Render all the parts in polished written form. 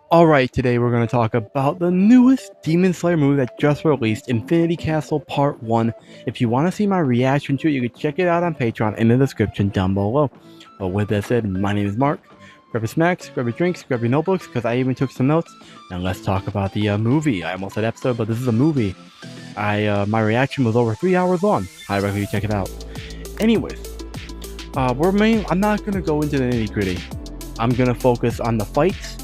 Alright, today we're going to talk about the newest Demon Slayer movie that just released, Infinity Castle Part 1. If you want to see my reaction to it, you can check it out on Patreon in the description down below. But with that said, my name is Mark. Grab your snacks, grab your drinks, grab your notebooks, because I even took some notes. And let's talk about the movie. I almost said episode, but this is a movie. My reaction was over 3 hours long. I recommend you check it out. Anyways, I'm not going to go into the nitty gritty. I'm going to focus on the fights,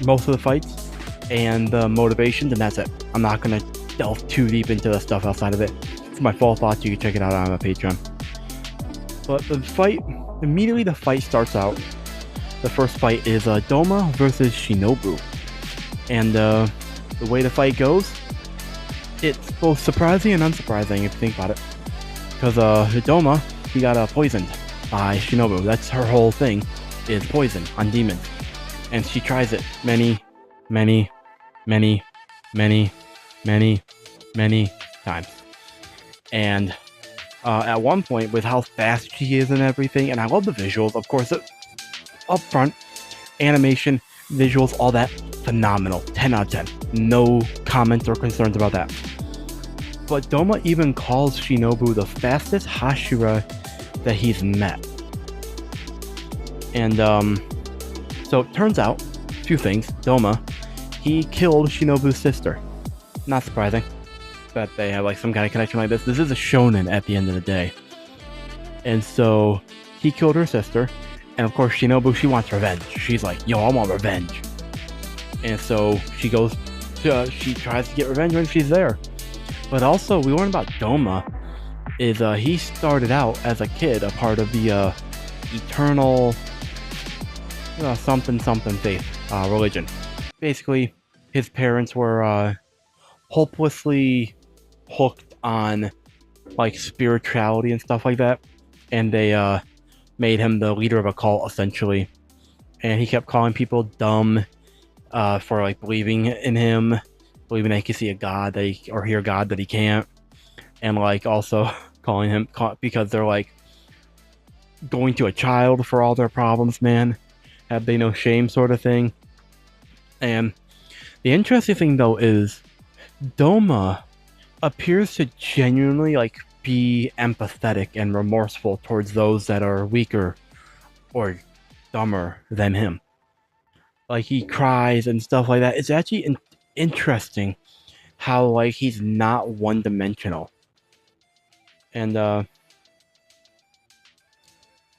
most of the fights, and the motivations, and that's it. I'm not gonna delve too deep into the stuff outside of it. For my full thoughts, you can check it out on my Patreon. But immediately the fight starts out. The first fight is Doma versus Shinobu. And the way the fight goes, it's both surprising and unsurprising if you think about it. Because Doma, he got poisoned by Shinobu. That's her whole thing, is poison on demons. And she tries it many times. And at one point, with how fast she is and everything, and I love the visuals, of course, up front, animation, visuals, all that, phenomenal. 10 out of 10. No comments or concerns about that. But Doma even calls Shinobu the fastest Hashira that he's met. And so it turns out, a few things. Doma, he killed Shinobu's sister. Not surprising that they have like some kind of connection like this. This is a shonen at the end of the day. And so he killed her sister. And of course Shinobu, she wants revenge. She's like, yo, I want revenge. And so she goes, she tries to get revenge when she's there. But also we learn about Doma is he started out as a kid, a part of the eternal something faith religion. Basically, his parents were hopelessly hooked on like spirituality and stuff like that, and they made him the leader of a cult essentially. And he kept calling people dumb for like believing in him, believing they can see a god or hear God that he can't, and like also calling him because they're like going to a child for all their problems, man. Have they no shame sort of thing. And the interesting thing though is Doma appears to genuinely like be empathetic and remorseful towards those that are weaker or dumber than him. Like he cries and stuff like that. It's actually interesting how like he's not one-dimensional. And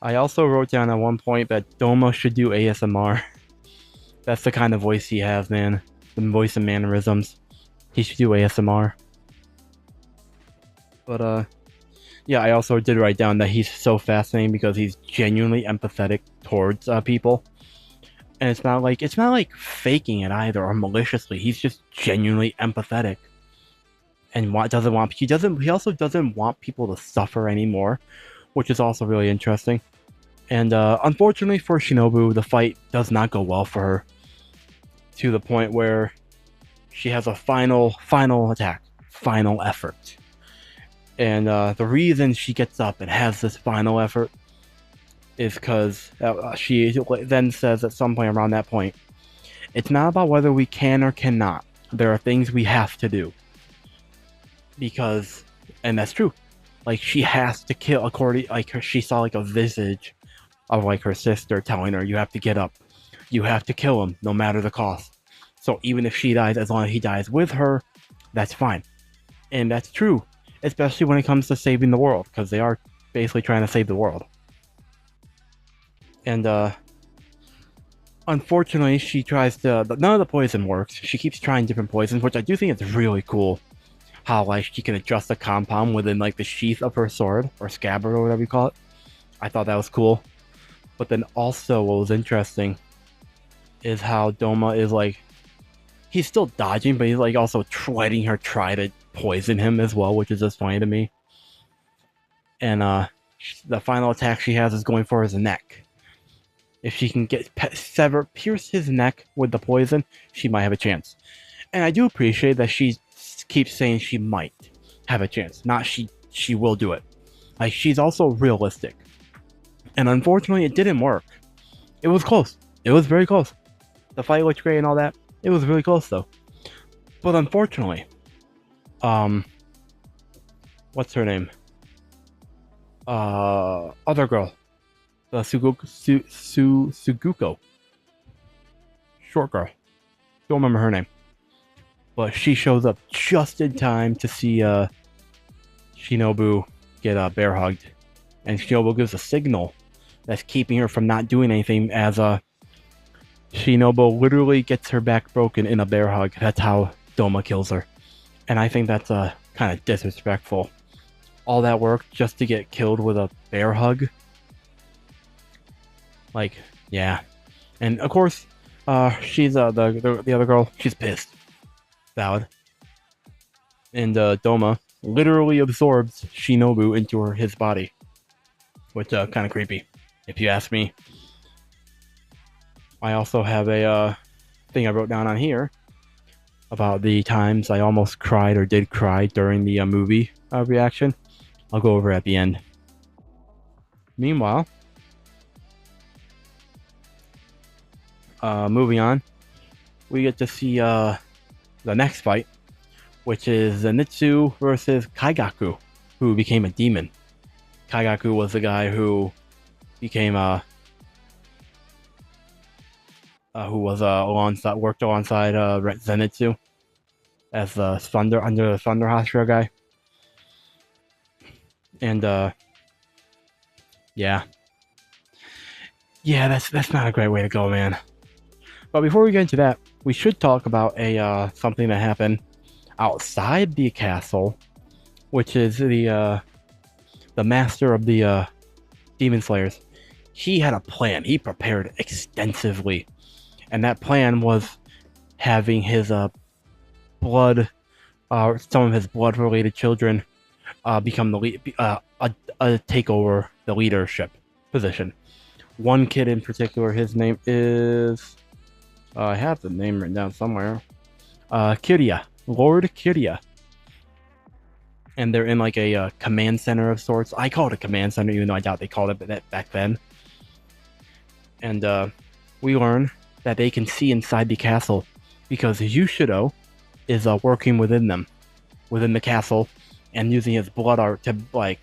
I also wrote down at one point that Doma should do ASMR. That's the kind of voice he has, man. The voice and mannerisms. He should do ASMR. But yeah, I also did write down that he's so fascinating because he's genuinely empathetic towards people. And it's not like faking it either or maliciously. He's just genuinely empathetic. And he also doesn't want people to suffer anymore, which is also really interesting. And unfortunately for Shinobu, the fight does not go well for her, to the point where she has a final attack, final effort. And the reason she gets up and has this final effort is because she then says at some point around that point, it's not about whether we can or cannot. There are things we have to do. Because, and that's true. Like she has to kill she saw like a visage of like her sister telling her, you have to get up. You have to kill him no matter the cost. So even if she dies, as long as he dies with her, that's fine. And that's true, especially when it comes to saving the world, because they are basically trying to save the world. And unfortunately, she tries to, but none of the poison works. She keeps trying different poisons, which I do think is really cool. How like she can adjust the compound within like the sheath of her sword or scabbard or whatever you call it. I thought that was cool. But then also what was interesting is how Doma is like, he's still dodging, but he's like also letting her try to poison him as well, which is just funny to me. And the final attack she has is going for his neck. If she can pierce his neck with the poison, she might have a chance. And I do appreciate that she keeps saying she might have a chance, not she will do it. Like she's also realistic. And unfortunately, it didn't work. It was close. It was very close. The fight looked great and all that. It was really close though. But unfortunately, what's her name? Other girl, the Suguko, short girl. Don't remember her name, but she shows up just in time to see Shinobu get bear hugged, and Shinobu gives a signal that's keeping her from not doing anything. As Shinobu literally gets her back broken in a bear hug. That's how Doma kills her, and I think that's kind of disrespectful. All that work just to get killed with a bear hug. Like, yeah. And of course, she's the other girl. She's pissed. Valid. And Doma literally absorbs Shinobu into his body, which kind of creepy, if you ask me. I also have a thing I wrote down on here about the times I almost cried or did cry during the movie reaction. I'll go over at the end. Meanwhile, moving on, we get to see the next fight, which is Zenitsu versus Kaigaku, who became a demon. Kaigaku was the guy who became worked alongside Zenitsu as the Thunder Hashira guy. And yeah, that's not a great way to go, man. But before we get into that, we should talk about something that happened outside the castle, which is the master of the demon slayers. He had a plan. He prepared extensively, and that plan was having his some of his blood-related children become the lead, take over the leadership position. One kid in particular, his name is I have the name written down somewhere. Kirya, Lord Kirya, and they're in like a command center of sorts. I call it a command center, even though I doubt they called it that back then. And we learn that they can see inside the castle because Yushido is working within the castle, and using his blood art to like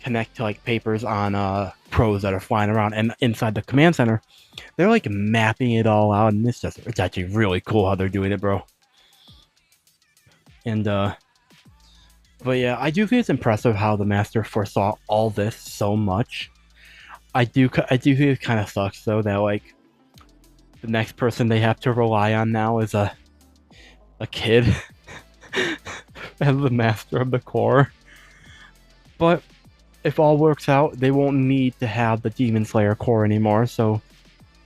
connect to like papers on crows that are flying around. And inside the command center, they're like mapping it all out, and it's actually really cool how they're doing it, bro. And but yeah, I do think it's impressive how the master foresaw all this so much. I do think it kind of sucks though that like the next person they have to rely on now is a kid as the master of the core. But if all works out, they won't need to have the Demon Slayer core anymore, so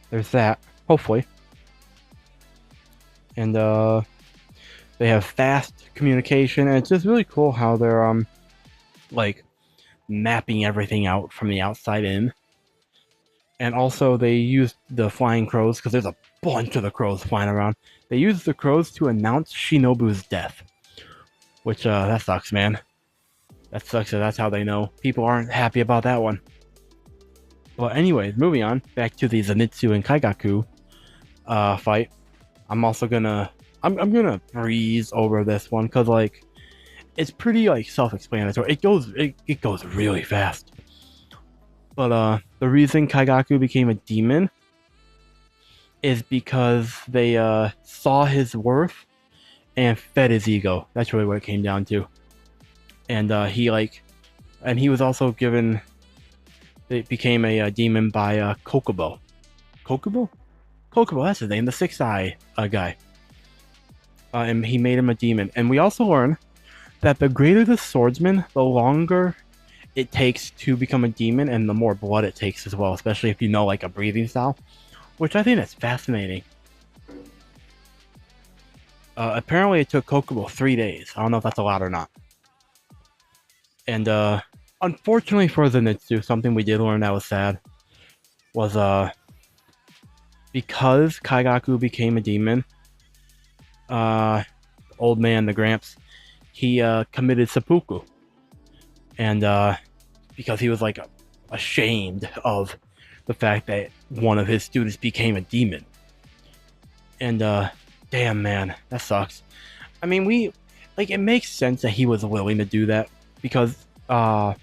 there's that, hopefully. And they have fast communication, and it's just really cool how they're like mapping everything out from the outside in. And also they use the flying crows, because there's a bunch of the crows flying around. They use the crows to announce Shinobu's death, which that sucks, man. That sucks. So that's how they know. People aren't happy about that one. But anyways, moving on back to the Zenitsu and Kaigaku fight. I'm also gonna breeze over this one because like it's pretty like self-explanatory. It goes really fast. But the reason Kaigaku became a demon is because they saw his worth and fed his ego. That's really what it came down to. And he was also given. It became a demon by Kokubo. Kokubo, that's his name, the 6-eye guy. And he made him a demon. And we also learn that the greater the swordsman, the longer it takes to become a demon, and the more blood it takes as well. Especially if you know like a breathing style, which I think is fascinating. Apparently, it took Kokubo 3 days. I don't know if that's a lot or not. And unfortunately for Zenitsu, something we did learn that was sad was because Kaigaku became a demon, old man the Gramps, he committed seppuku. And because he was like ashamed of the fact that one of his students became a demon. And damn man, that sucks. I mean, it makes sense that he was willing to do that because oh,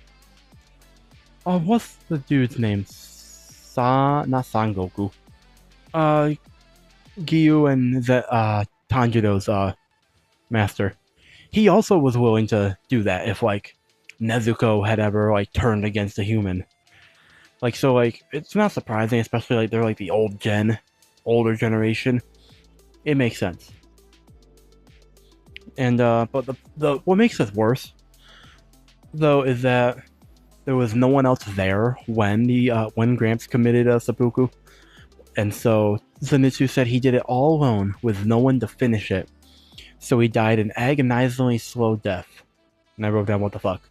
what's the dude's name? Not Sangoku. Uh, Gyu and Tanjiro's master. He also was willing to do that if like Nezuko had ever like turned against a human. Like so, like it's not surprising, especially like they're like the older generation. It makes sense. And but the what makes this worse though is that there was no one else there when Gramps committed a seppuku, and so Zenitsu said he did it all alone with no one to finish it. So he died an agonizingly slow death. And I wrote down what the fuck.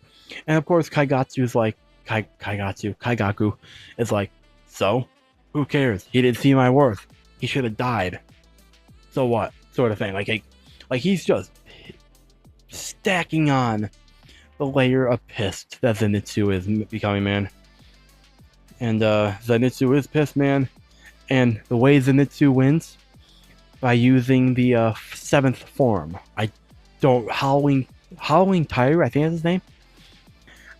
And of course Kaigatsu's like Kaigaku is like, so who cares? He didn't see my worth. He should have died. So what? Sort of thing. Like he's just stacking on the layer of pissed that Zenitsu is becoming, man. And Zenitsu is pissed, man. And the way Zenitsu wins by using the 7th form. Howling Tiger, I think that's his name.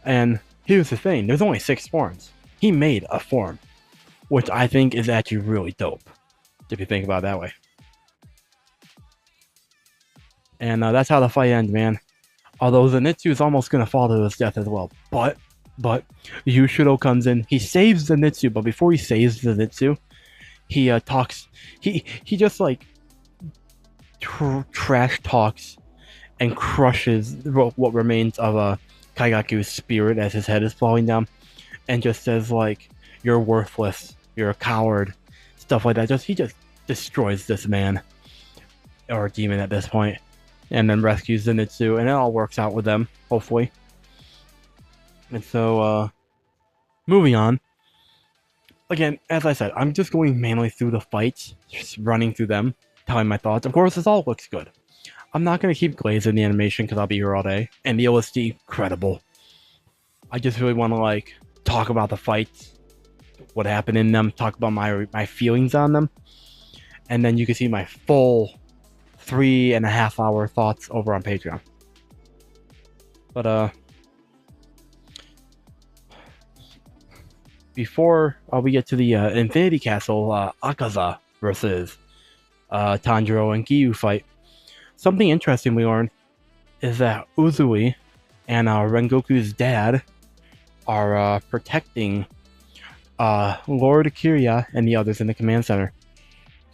And here's the thing: there's only 6 forms. He made a form, which I think is actually really dope, if you think about it that way. And that's how the fight ends, man. Although Zenitsu is almost gonna fall to his death as well, but Yushido comes in. He saves Zenitsu, but before he saves Zenitsu, he talks. He just like trash talks and crushes what remains of Kaigaku's spirit as his head is falling down, and just says like, "You're worthless. You're a coward," stuff like that. He just destroys this man or demon at this point, and then rescues Zenitsu, and it all works out with them, hopefully. And so, moving on. Again, as I said, I'm just going mainly through the fights, just running through them, telling my thoughts. Of course, this all looks good. I'm not going to keep glazing the animation because I'll be here all day. And the OST, incredible. I just really want to, like, talk about the fights, what happened in them, talk about my feelings on them. And then you can see my full 3.5 hour thoughts over on Patreon. But before we get to the Infinity Castle AIZO versus Tanjiro and Giyu fight, something interesting we learned is that Uzui and Rengoku's dad are protecting Lord Kirya and the others in the command center.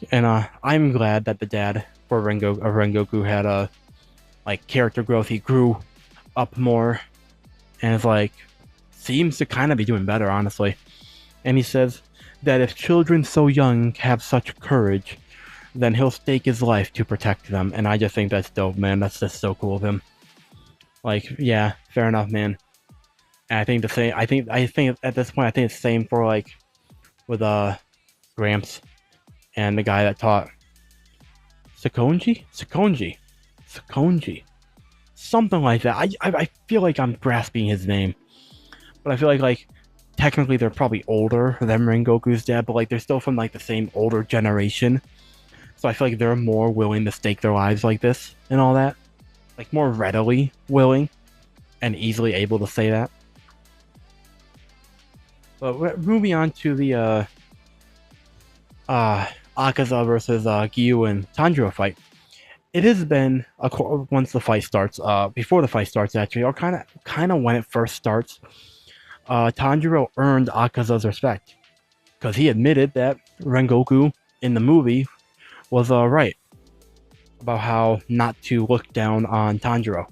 And I'm glad that the dad for Rengoku had like character growth. He grew up more, and it's like seems to kind of be doing better, honestly. And he says that if children so young have such courage, then he'll stake his life to protect them. And I just think that's dope, man. That's just so cool of him. Like, yeah, fair enough, man. And I think the same. I think at this point, I think it's the same for like with Gramps and the guy that taught Sakonji, something like that. I feel like I'm grasping his name, but I feel like technically they're probably older than Rengoku's dad, but like they're still from like the same older generation. So I feel like they're more willing to stake their lives like this and all that, like more readily willing and easily able to say that. But moving on to the AIZO versus Giyu and Tanjiro fight. It has been once the fight starts, before the fight starts actually, or kind of when it first starts. Tanjiro earned AIZO's respect because he admitted that Rengoku in the movie was right about how not to look down on Tanjiro,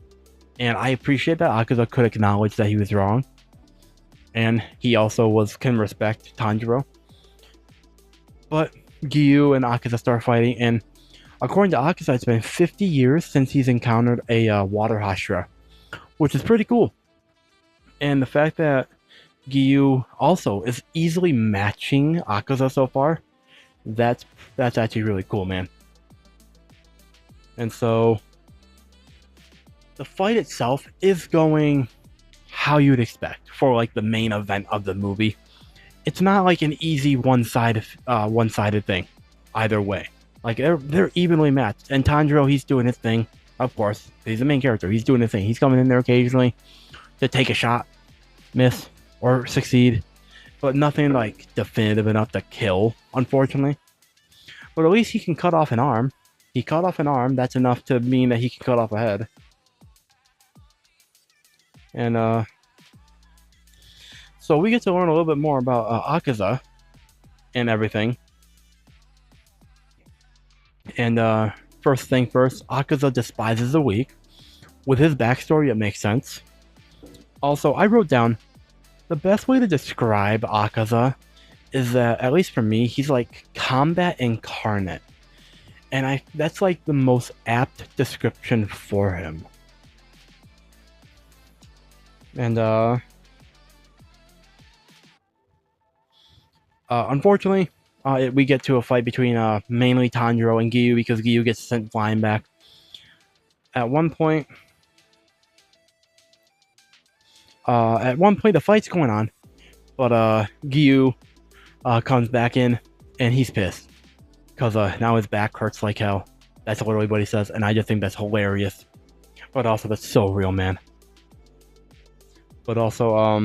and I appreciate that AIZO could acknowledge that he was wrong, and he also can respect Tanjiro. But Giyu and AIZO start fighting, and according to AIZO, it's been 50 years since he's encountered a water Hashira, which is pretty cool. And the fact that Giyu also is easily matching AIZO so far, that's actually really cool, man. And so the fight itself is going how you'd expect for like the main event of the movie. It's not like an easy one-sided thing either way. Like they're evenly matched. And Tanjiro, he's doing his thing. Of course, he's the main character. He's doing his thing. He's coming in there occasionally to take a shot, miss, or succeed, but nothing like definitive enough to kill, unfortunately. But at least he can cut off an arm. He cut off an arm. That's enough to mean that he can cut off a head. And so we get to learn a little bit more about AIZO and everything. And first thing first, AIZO despises the weak. With his backstory, it makes sense. Also, I wrote down the best way to describe AIZO is that, at least for me, he's like combat incarnate. And that's like the most apt description for him. And unfortunately, we get to a fight between mainly Tanjiro and Giyu, because Giyu gets sent flying back. At one point, the fight's going on, but Giyu comes back in, and he's pissed because now his back hurts like hell. That's literally what he says, and I just think that's hilarious. But also, that's so real, man. But also,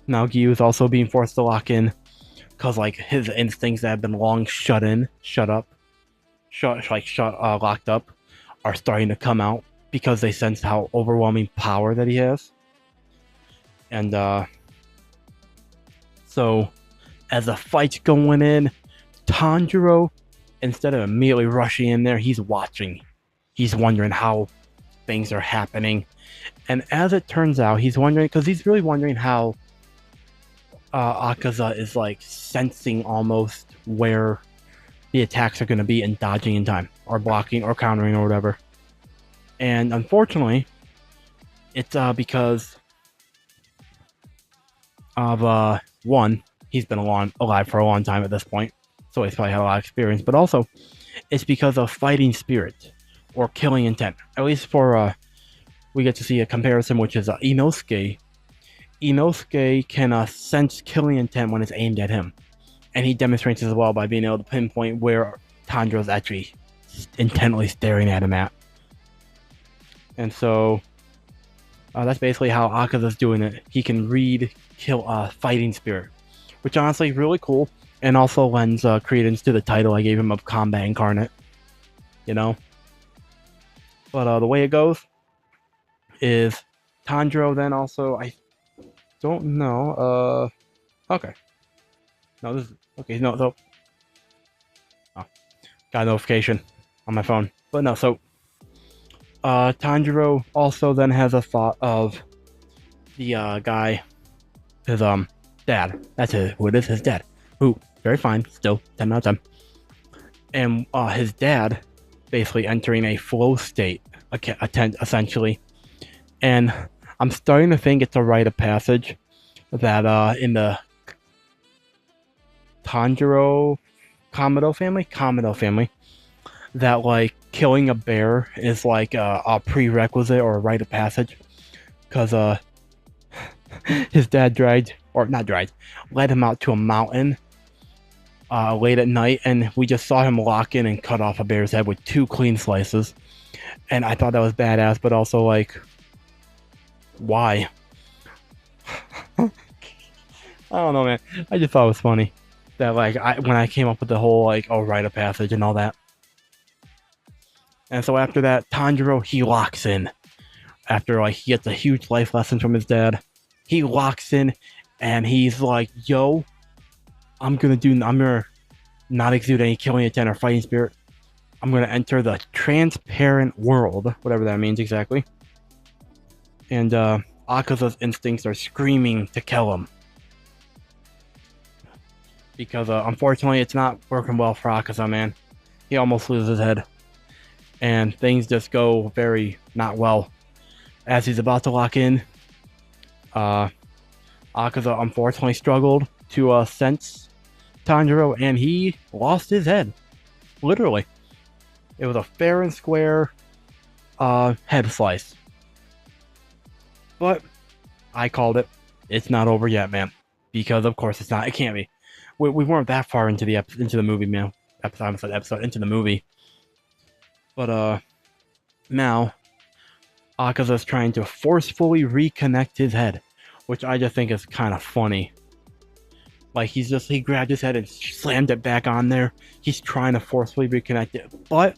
now Giyu is also being forced to lock in, because like his instincts that have been long locked up, are starting to come out because they sense how overwhelming power that he has. And so as the fight's going in, Tanjiro, instead of immediately rushing in there, he's watching. He's wondering how things are happening. And as it turns out, he's wondering, because he's really wondering how AIZO is like sensing almost where the attacks are going to be and dodging in time, or blocking, or countering, or whatever. And unfortunately, it's because of one, he's been alive for a long time at this point, so he's probably had a lot of experience, but also it's because of fighting spirit or killing intent. At least for we get to see a comparison, which is Inosuke. Inosuke can sense killing intent when it's aimed at him, and he demonstrates as well by being able to pinpoint where Tanjiro's actually intently staring at him at. And so that's basically how AIZO's doing it. He can read fighting spirit, which honestly is really cool, and also lends credence to the title I gave him of Combat Incarnate, you know. But the way it goes is Tanjiro then also, I don't know, okay. No, this is, okay, no, so, oh, got a notification on my phone. But no, so, Tanjiro also then has a thought of the guy, his dad. That's who it is, his dad. Who, very fine, still 10 out of 10. And his dad basically entering a flow state, essentially. And I'm starting to think it's a rite of passage that in the Tanjiro Kamado family, that like killing a bear is like a prerequisite or a rite of passage, because his dad led him out to a mountain late at night, and we just saw him lock in and cut off a bear's head with 2 clean slices. And I thought that was badass, but also like, why? I don't know, man. I just thought it was funny that like when I came up with the whole like, oh, rite of passage and all that. And so after that, Tanjiro, he locks in. After like he gets a huge life lesson from his dad, he locks in, and he's like, yo, I'm gonna not exude any killing intent or fighting spirit. I'm gonna enter the transparent world, whatever that means exactly. And AIZO's instincts are screaming to kill him, because unfortunately it's not working well for AIZO, man. He almost loses his head, and things just go very not well. As he's about to lock in, AIZO unfortunately struggled to sense Tanjiro, and he lost his head. Literally. It was a fair and square head slice. But I called it. It's not over yet, man. Because of course it can't be. We weren't that far into the movie, man. Into the movie. But now Akaza's trying to forcefully reconnect his head, which I just think is kind of funny. Like, he grabbed his head and slammed it back on there. He's trying to forcefully reconnect it, but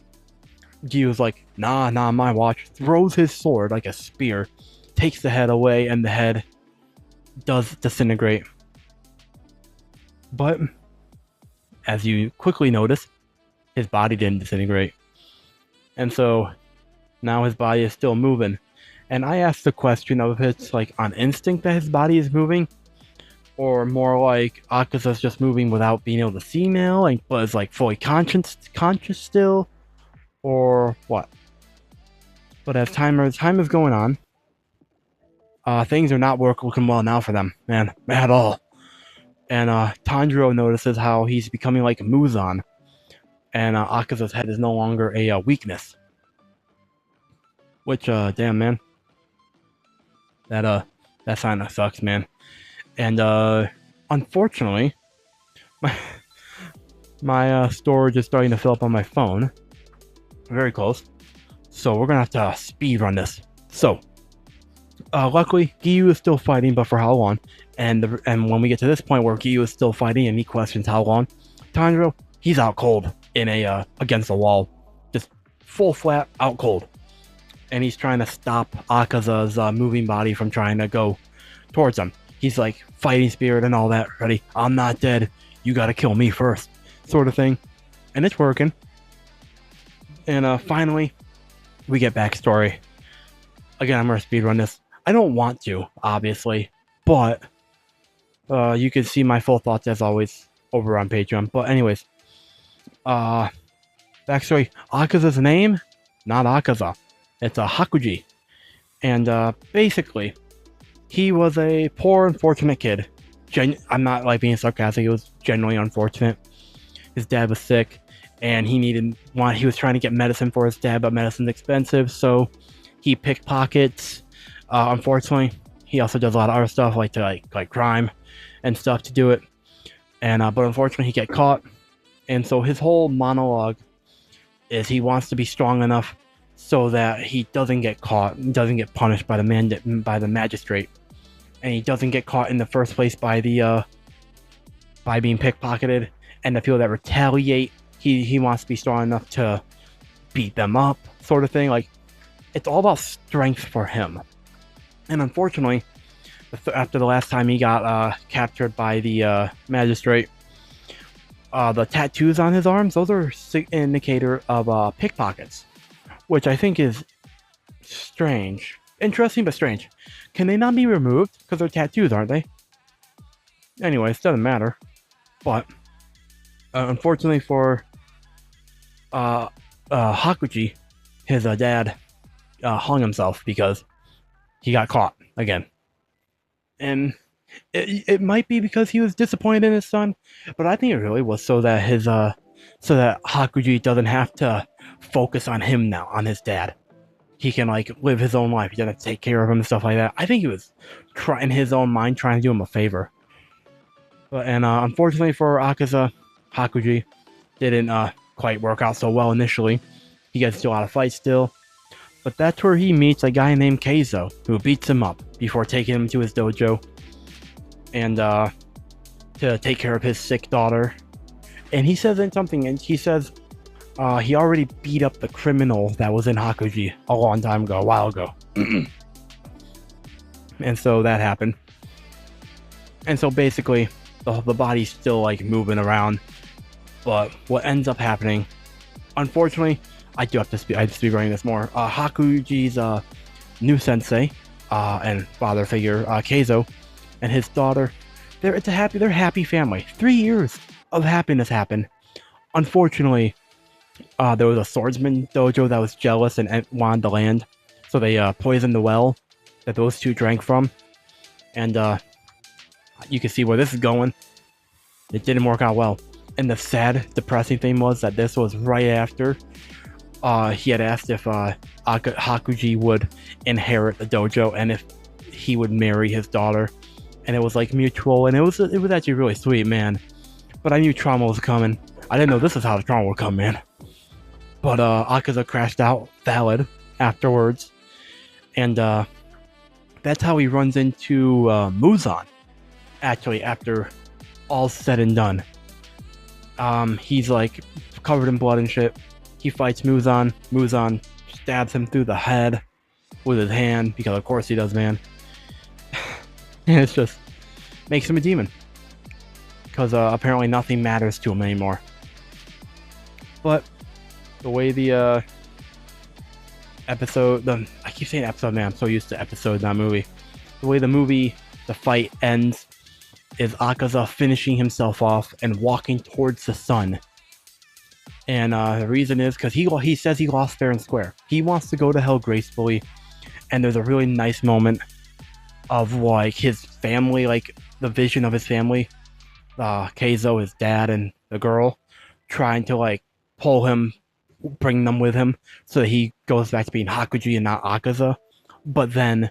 Gyu's like, nah, my watch. Throws his sword like a spear, takes the head away, and the head does disintegrate. But as you quickly notice, his body didn't disintegrate. And so now his body is still moving. And I asked the question of if it's like on instinct that his body is moving, or more like Akaza's just moving without being able to see now, like, but is like fully conscious still, or what. But as time is going on, things are not looking well now for them, man, at all. And Tanjiro notices how he's becoming like Muzan, and Akaza's head is no longer a weakness. Which, damn, man, that sign sucks, man. And unfortunately, my storage is starting to fill up on my phone. Very close. So we're gonna have to speed run this. So, luckily, Giyu is still fighting, but for how long? And when we get to this point where Giyu is still fighting and he questions how long, Tanjiro, he's out cold in a against the wall, just full flat out cold, and he's trying to stop Akaza's moving body from trying to go towards him. He's like fighting spirit and all that. Ready? I'm not dead. You gotta kill me first, sort of thing, and it's working. And finally, we get backstory. Again, I'm gonna speedrun this. I don't want to, obviously, but you can see my full thoughts as always over on Patreon. But anyways, backstory. Akaza's name, not Akaza. It's a Hakuji, and basically, he was a poor, unfortunate kid. I'm not like being sarcastic. He was genuinely unfortunate. His dad was sick, and he was trying to get medicine for his dad, but medicine's expensive, so he pickpockets. Unfortunately, he also does a lot of other stuff like crime and stuff to do it. And but unfortunately, he get caught. And so his whole monologue is he wants to be strong enough so that he doesn't get caught, doesn't get punished by the magistrate, and he doesn't get caught in the first place by being pickpocketed. And the people that retaliate, he wants to be strong enough to beat them up, sort of thing. Like, it's all about strength for him. And unfortunately, after the last time he got captured by the magistrate, the tattoos on his arms, those are indicator of pickpockets, which I think is strange. Interesting, but strange. Can they not be removed? Because they're tattoos, aren't they? Anyways, doesn't matter. But unfortunately for Hakuji, his dad hung himself because he got caught again. And it might be because he was disappointed in his son, but I think it really was so that Hakuji doesn't have to focus on him now, on his dad. He can like live his own life. He doesn't have to take care of him and stuff like that. I think he was in his own mind trying to do him a favor. And unfortunately for Akaza, Hakuji didn't quite work out so well initially. He gets into a lot of fights still. But that's where he meets a guy named AIZO, who beats him up before taking him to his dojo and to take care of his sick daughter. And he says he says he already beat up the criminal that was in Hakuji a while ago. And so that happened. And so basically, the body's still like moving around. But what ends up happening, unfortunately, I have to be running this more. Hakuji's new sensei and father figure, AIZO, and his daughter, they're a happy family. 3 years of happiness happened. Unfortunately, there was a swordsman dojo that was jealous and wanted the land, so they poisoned the well that those two drank from. And you can see where this is going. It didn't work out well. And the sad, depressing thing was that this was right after he had asked if Hakuji would inherit the dojo and if he would marry his daughter, and it was like mutual, and it was actually really sweet, man. But I knew trauma was coming. I didn't know this is how the trauma would come, man. but Akaza crashed out valid afterwards, and that's how he runs into Muzan. Actually, after all's said and done, he's like covered in blood and shit. He fights Muzan. Muzan stabs him through the head with his hand, because of course he does, man. And it's just makes him a demon, because apparently nothing matters to him anymore. But the way the episode, I keep saying episode, man, I'm so used to episode, not movie. The way the fight ends is Akaza finishing himself off and walking towards the sun. And the reason is because he says he lost fair and square. He wants to go to hell gracefully, and there's a really nice moment of like his family, like the vision of his family, Keizo, his dad, and the girl, trying to like pull him, bring them with him, so that he goes back to being Hakuji and not Akaza. But then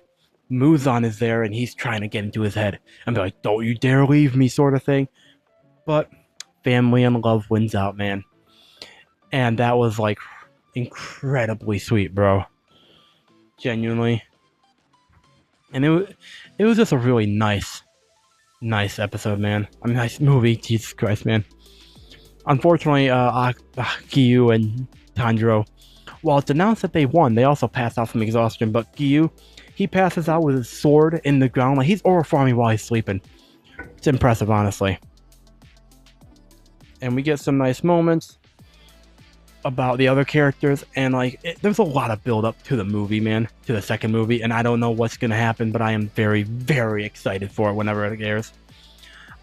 Muzan is there, and he's trying to get into his head and be like, "Don't you dare leave me," sort of thing. But family and love wins out, man. And that was like incredibly sweet, bro. Genuinely. And it was just a really nice episode, man. I mean, nice movie. Jesus Christ, man. Unfortunately, Giyu and Tanjiro, while it's announced that they won, they also passed out from exhaustion. But Giyu, he passes out with his sword in the ground, like he's overfarming while he's sleeping. It's impressive, honestly. And we get some nice moments about the other characters, and like there's a lot of build up to the movie, man, to the second movie, and I don't know what's gonna happen, but I am very, very excited for it whenever it airs.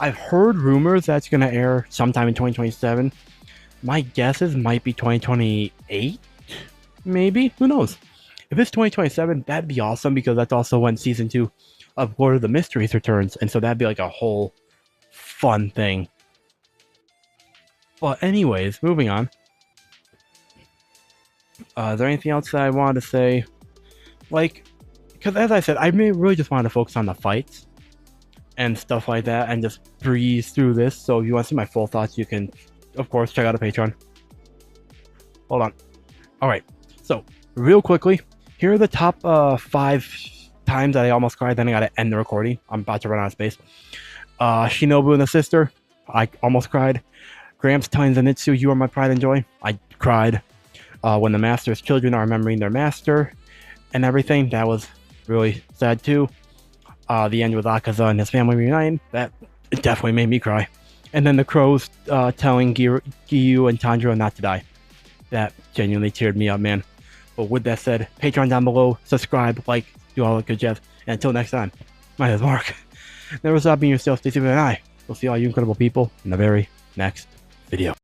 I've heard rumors that's gonna air sometime in 2027. My guesses might be 2028, maybe. Who knows? If it's 2027, that'd be awesome, because that's also when season 2 of Lord of the Mysteries returns, and so that'd be like a whole fun thing. But anyways, moving on. Is there anything else that I wanted to say? Like, because as I said, I really just wanted to focus on the fights and stuff like that, and just breeze through this. So if you want to see my full thoughts, you can, of course, check out a Patreon. Hold on. Alright, so, real quickly, here are the top 5 times that I almost cried, then I gotta end the recording. I'm about to run out of space. Shinobu and the sister, I almost cried. Gramps telling Zenitsu, "You are my pride and joy," I cried. When the master's children are remembering their master and everything, that was really sad too. The end with Akaza and his family reuniting, that definitely made me cry. And then the crows telling Giyu and Tanjiro not to die. That genuinely cheered me up, man. But with that said, Patreon down below, subscribe, like, do all the good jazz. And until next time, my name is Mark. Never stop being yourself, stay safe, and I will see all you incredible people in the very next video.